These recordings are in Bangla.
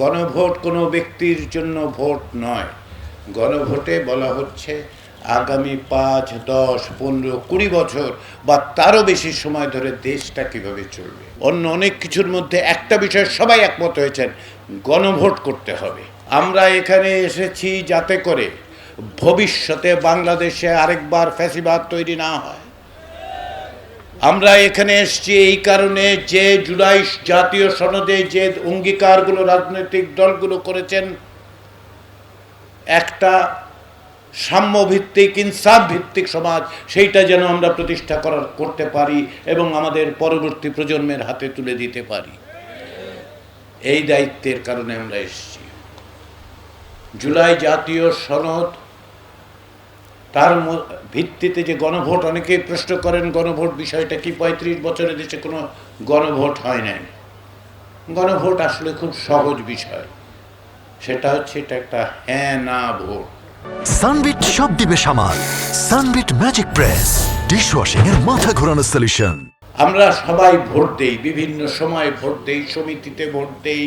গণভোট কোনো ব্যক্তির জন্য ভোট নয়। গণভোটে বলা হচ্ছে আগামী 5, 10, 15, 20 বছর বা তারও বেশি সময় ধরে দেশটা কিভাবে চলবে। অন্য অনেক কিছুর মধ্যে একটা বিষয় সবাই একমত হয়েছেন, গণভোট করতে হবে। আমরা এখানে এসেছি যাতে করে ভবিষ্যতে বাংলাদেশে আরেকবার ফ্যাসিবাদ তৈরি না হয়। আমরা এখানে এসেছি এই কারণে যে জুলাই জাতীয় সনদে যে অঙ্গীকারগুলো রাজনৈতিক দলগুলো করেছেন, একটা সাম্যভিত্তিক ইনসাফ ভিত্তিক সমাজ, সেইটা যেন আমরা প্রতিষ্ঠা করতে পারি এবং আমাদের পরবর্তী প্রজন্মের হাতে তুলে দিতে পারি। এই দায়িত্বের কারণে আমরা এসেছি। জুলাই জাতীয় সনদ, তার ভিত্তিতে যে গণভোট, অনেকেই প্রশ্ন করেন গণভোট বিষয়টা কি, 35 বছরে দেশে কোনো গণভোট হয় নাই। গণভোট আসলে খুব সহজ বিষয়, সেটা হচ্ছে এটা একটা হ্যাঁ না ভোট। সানবিট সব দিবে সামাল। সানবিট ম্যাজিক প্রেস ডিশওয়াশিং এর মাথা ঘোরানো সলিউশন। আমরা সবাই ভোট দেই, বিভিন্ন সময় ভোট দেই, সমিতিতে ভোট দেই,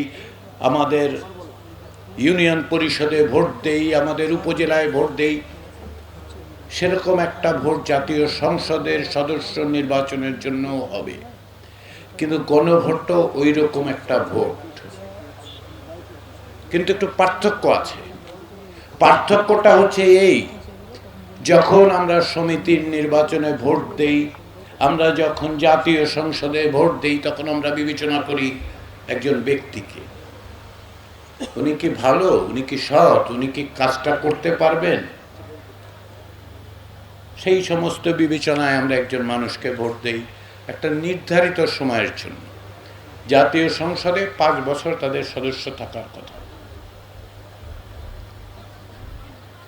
আমাদের ইউনিয়ন পরিষদে ভোট দেই, আমাদের উপজেলায় ভোট দেই। সেরকম একটা ভোট জাতীয় সংসদের সদস্য নির্বাচনের জন্য হবে, কিন্তু গণভোটও ওই রকম একটা ভোট, কিন্তু একটু পার্থক্য আছে। পার্থক্যটা হচ্ছে এই, যখন আমরা সমিতির নির্বাচনে ভোট দেই, আমরা যখন জাতীয় সংসদে ভোট দেই, তখন আমরা বিবেচনা করি একজন ব্যক্তিকে, উনি কি ভালো, উনি কি সৎ, উনি কি কাজটা করতে পারবেন, সেই সমস্ত বিবেচনায় আমরা একজন মানুষকে ভোট দেই একটা নির্ধারিত সময়ের জন্য। জাতীয় সংসদে 5 বছর তাদের সদস্য থাকার কথা।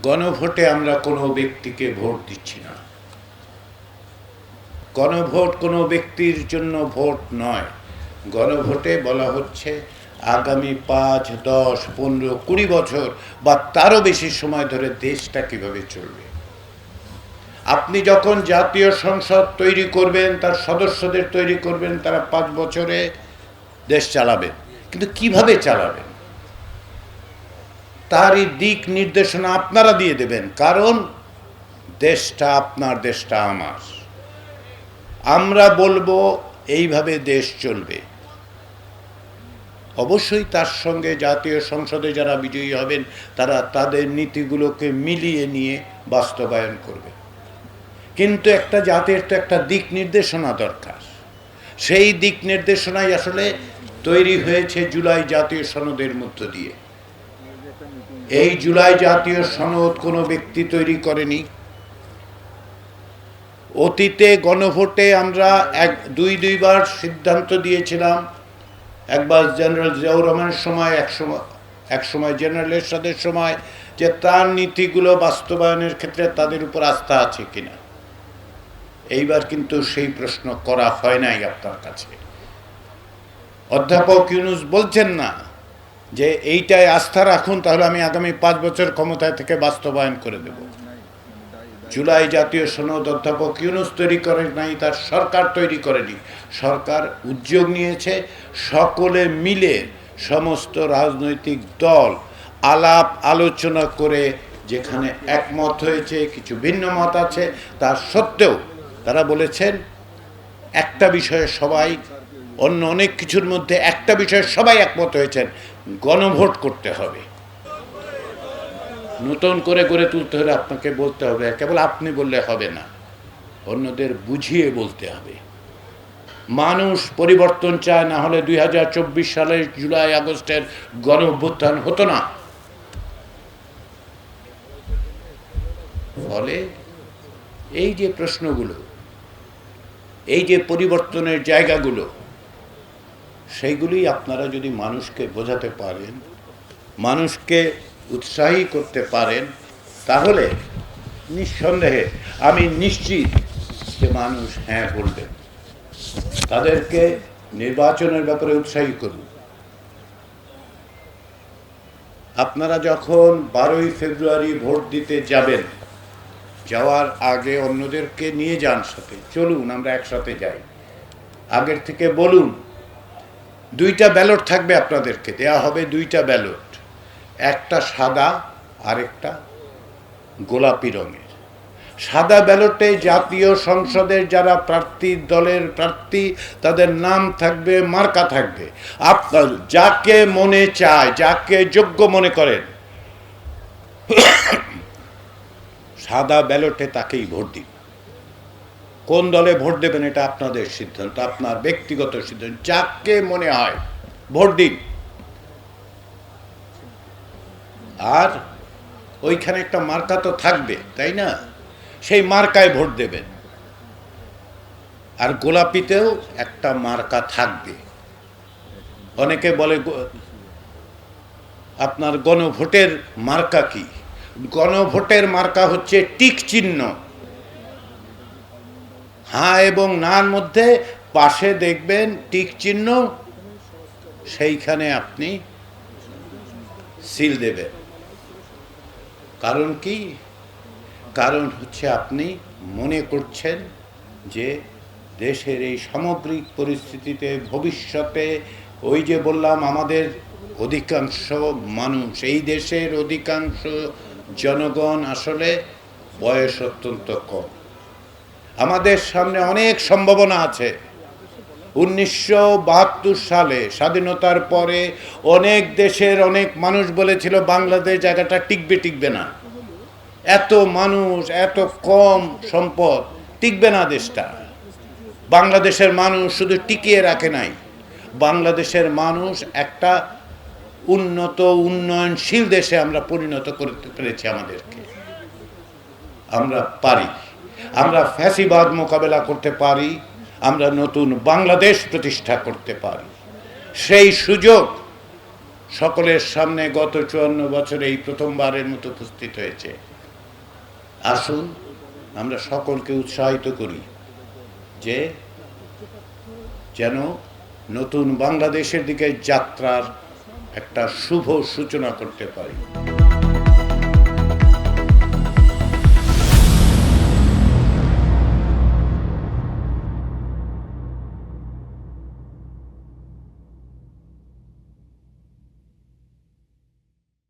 গণভোটে আমরা কোনো ব্যক্তিকে ভোট দিচ্ছি না। গণভোট কোনো ব্যক্তির জন্য ভোট নয়। গণভোটে বলা হচ্ছে আগামী 5, 10, 15, 20 বছর বা তারও বেশি সময় ধরে দেশটা কিভাবে চলবে। আপনি যখন জাতীয় সংসদ তৈরি করবেন, তার সদস্যদের তৈরি করবেন, তারা 5 বছরে দেশ চালাবেন, কিন্তু কিভাবে চালাবেন তারই দিক নির্দেশনা আপনারা দিয়ে দেবেন, কারণ দেশটা আপনার, দেশটা আমার। আমরা বলবো এইভাবে দেশ চলবে। অবশ্যই তার সঙ্গে জাতীয় সংসদে যারা বিজয়ী হবেন তারা তাদের নীতিগুলোকে মিলিয়ে নিয়ে বাস্তবায়ন করবে, কিন্তু একটা জাতির তো একটা দিক নির্দেশনা দরকার। সেই দিক নির্দেশনাই আসলে তৈরি হয়েছে জুলাই জাতীয় সনদের মধ্য দিয়ে। এই জুলাই জাতীয় সনদ কোনো ব্যক্তি তৈরি করেনি। অতীতে গণভোটে আমরা 2বার সিদ্ধান্ত দিয়েছিলাম, একবার জেনারেল জিয়াউর রহমানের সময়, এক সময় জেনারেল এরশাদের সময়, যে তার নীতিগুলো বাস্তবায়নের ক্ষেত্রে তাদের উপর আস্থা আছে কিনা। এইবার কিন্তু সেই প্রশ্ন করা হয় নাই আপনার কাছে। অধ্যাপক ইউনূস বলছেন না যে এইটায় আস্থা রাখুন, তাহলে আমি আগামী 5 বছর ক্ষমতায় থেকে বাস্তবায়ন করে দেব। জুলাই জাতীয় সনদ অধ্যাপক ইউনূস তৈরি করেন নাই, তার সরকার তৈরি করেনি। সরকার উদ্যোগ নিয়েছে, সকলে মিলে সমস্ত রাজনৈতিক দল আলাপ আলোচনা করে, যেখানে একমত হয়েছে, কিছু ভিন্ন মত আছে, তা সত্ত্বেও তারা বলেছেন একটা বিষয়ে সবাই, অন্য অনেক কিছুর মধ্যে একটা বিষয়ে সবাই একমত হয়েছেন, গণভোট করতে হবে। নতুন করে গড়ে তুলতে হলে আপনাকে বলতে হবে, কেবল আপনি বললে হবে না, অন্যদের বুঝিয়ে বলতে হবে। মানুষ পরিবর্তন চায়, না হলে 2024 সালের জুলাই আগস্টের গণ অভ্যুত্থান হতো না। ফলে এই যে প্রশ্নগুলো, এই যে পরিবর্তনের জায়গাগুলো, সেইগুলি আপনারা যদি মানুষকে বোঝাতে পারেন, মানুষকে উৎসাহী করতে পারেন, তাহলে নিঃসন্দেহে আমি নিশ্চিত যে মানুষ হ্যাঁ বলবেন। তাদেরকে নির্বাচনের ব্যাপারে উৎসাহী করুন। আপনারা যখন 12ই ফেব্রুয়ারি ভোট দিতে যাবেন, যাওয়ার আগে অন্যদেরকে নিয়ে যান সাথে, চলুন আমরা একসাথে যাই। আগের থেকে বলুন দুইটা ব্যালট থাকবে, আপনাদেরকে দেয়া হবে দুইটা ব্যালট, একটা সাদা আর একটা গোলাপি রঙের। সাদা ব্যালটে জাতীয় সংসদের যারা প্রার্থী, দলের প্রার্থী, তাদের নাম থাকবে, মার্কা থাকবে। আপনার যাকে মনে চায়, যাকে যোগ্য মনে করেন, সাদা ব্যালটে তাকেই ভোট দিন। কোন দলে ভোট দেবেন এটা আপনাদের সিদ্ধান্ত, আপনার ব্যক্তিগত সিদ্ধান্ত। যাকে মনে হয় ভোট দিন। আর ওইখানে একটা মার্কা তো থাকবে, তাই না? সেই মার্কায় ভোট দেবেন। আর গোলাপিতেও একটা মার্কা থাকবে। অনেকে বলে আপনার গণভোটের মার্কা কি? গণভোটের মার্কা হচ্ছে টিক চিহ্ন। হ্যাঁ এবং নার মধ্যে পাশে দেখবেন টিক চিহ্ন, সেইখানে আপনি সিল দেবেন। কারণ কি? কারণ হচ্ছে আপনি মনে করছেন যে দেশের এই সামগ্রিক পরিস্থিতিতে ভবিষ্যতে, ওই যে বললাম, আমাদের অধিকাংশ মানুষ, এই দেশের অধিকাংশ জনগণ আসলে বয়স অত্যন্ত কম। আমাদের সামনে অনেক সম্ভাবনা আছে। 1972 সালে স্বাধীনতার পরে অনেক দেশের অনেক মানুষ বলেছিল বাংলাদেশ জায়গাটা টিকবে না, এত মানুষ, এত কম সম্পদ, টিকবে না দেশটা। বাংলাদেশের মানুষ শুধু টিকিয়ে রাখে নাই, বাংলাদেশের মানুষ একটা উন্নত, উন্নয়নশীল দেশে আমরা পরিণত করতে পেরেছি আমাদেরকে। আমরা পারি, আমরা ফ্যাসিবাদ মোকাবেলা করতে পারি, আমরা নতুন বাংলাদেশ প্রতিষ্ঠা করতে পারি। সেই সুযোগ সকলের সামনে গত 54 বছরে এই প্রথমবারের মতো উপস্থিত হয়েছে। আসুন আমরা সকলকে উৎসাহিত করি যে যেন নতুন বাংলাদেশের দিকে যাত্রার একটা শুভ সূচনা করতে পারি।